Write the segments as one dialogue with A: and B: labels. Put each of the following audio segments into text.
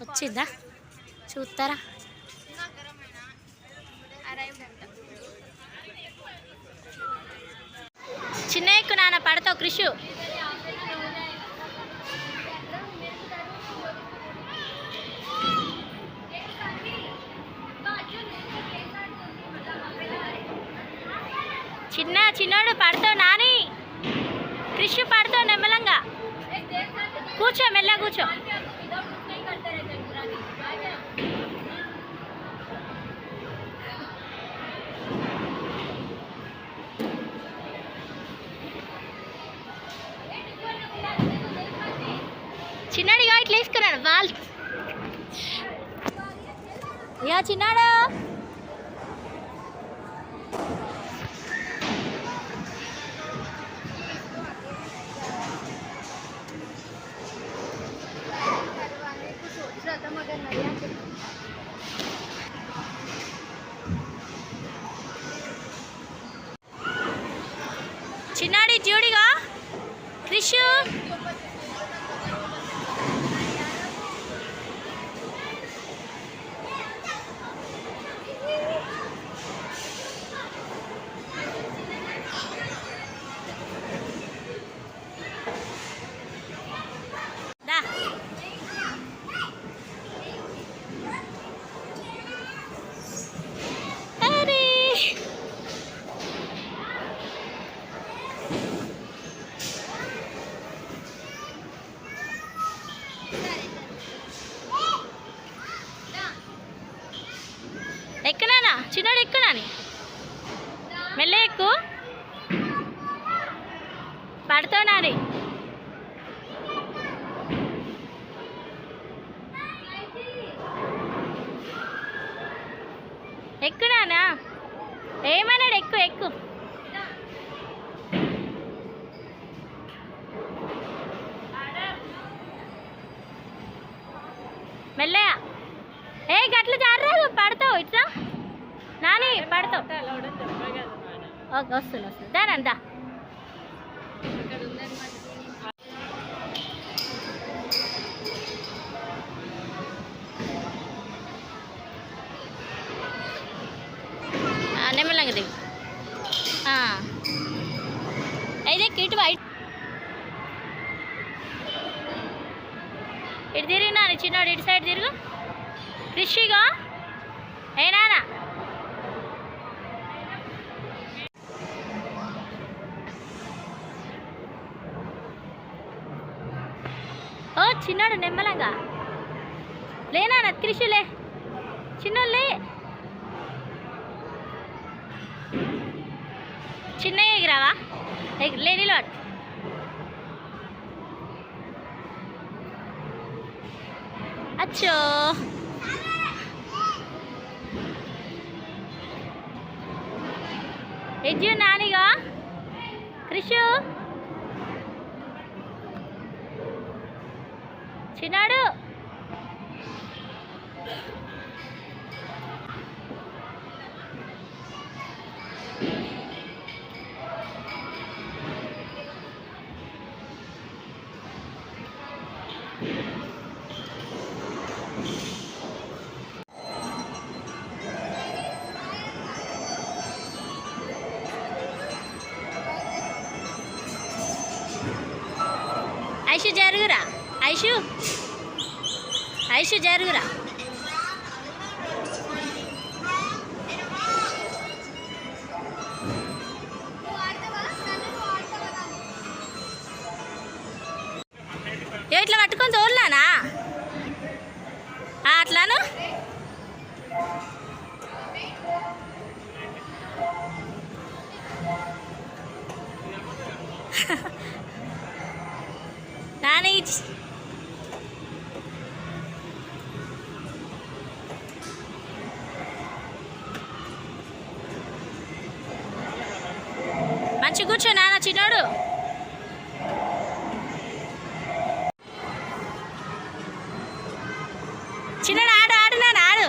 A: వచ్చిందా చూస్తారా? చిన్న ఎక్కు నాన్న పడతావు కృషు. చిన్నోడు పడతావు నాని. కృషి పడతావు నెమ్మలంగా. కూర్చో మెల్ల కూర్చో. చిన్నాడిగా ఇట్లా వేసుకున్నాడు బాల్. యా చిన్నాడు చిన్నాడి జోడిగా క్రిషు. ఎక్కనానా చిన్నోడు ఎక్కునాని మెల్ల ఎక్కు. పడతావు నాని. ఎక్కునానా ఏమన్నాడు? ఎక్కు ఎక్కు. మెల్లయా. ఏ గట్ల జారరాదు పడతావు. ఇట్లా నాని పడతావు. వస్తుంది వస్తుంది దానంతా. నెమ్మలంగా దిగు. అయితే ఇటు వైట్ ఇటు తిరిగి నాని. చిన్నోడు ఇటు సైడ్ తిరుగు. కృషిగా ఏనానా ఓ చిన్నోడు నెమ్మలంగా లేనా కృషిలే. చిన్నోళ్ళే చిన్న ఎగిరావా? లే నిలబడు. అచ్చో ఎజ్జు నానిగా కృషు చిన్నాడు. ఐషు జరుగురా. ఐషు ఐషు జరుగురా. ఇట్లా పట్టుకొని తోలానా అట్లాను. నాని మంచి కూర్చో నాన్న. చిన్నోడు చిన్నడు ఆడు ఆడు నాన్న ఆడు.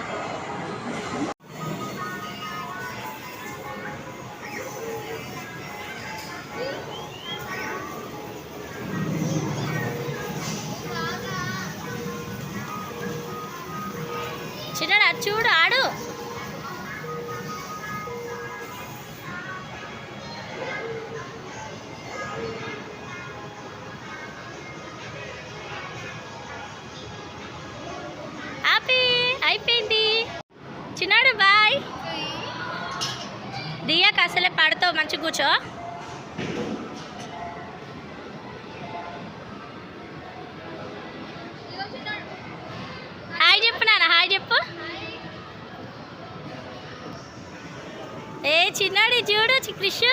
A: చిన్నాడు అది చూడు ఆడు. ఆపి అయిపోయింది. చిన్నాడు బాయ్. దియాక అసలే పడతావు, మంచిగా కూర్చో. హాయ్ చెప్పు నాన్న, హాయ్ చెప్పు. ఏ చిన్నాడు చూడు క్రిష్.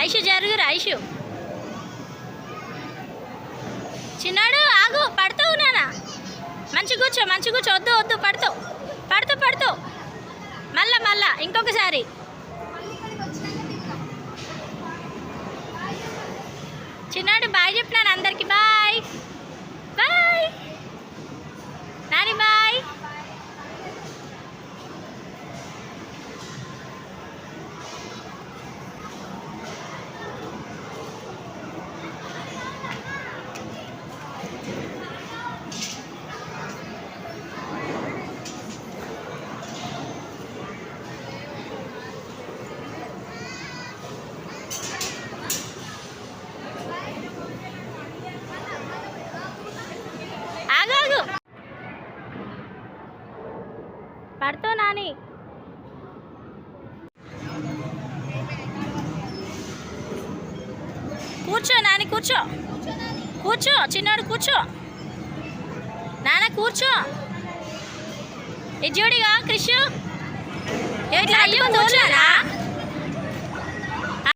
A: ఐషు జరుగురు ఐషు. చిన్నాడు ఆగు, పడతావు నాన్న. మంచి కూర్చో, మంచి కూర్చో. వద్దు వద్దు, పడతావు పడతావు పడతావు. మళ్ళా మళ్ళా ఇంకొకసారి. చిన్నాడు బాయ్ చెప్పినాను అందరికి. Bye bye Nani, bye. ఆగాగు, పడతావు నాని. కూర్చో నాని, కూర్చో కూర్చో. చిన్నాడు కూర్చో నాన్న, కూర్చో. ఇది చూడిగా క్రిష్, ఇట్లా అయ్యో కూర్చో.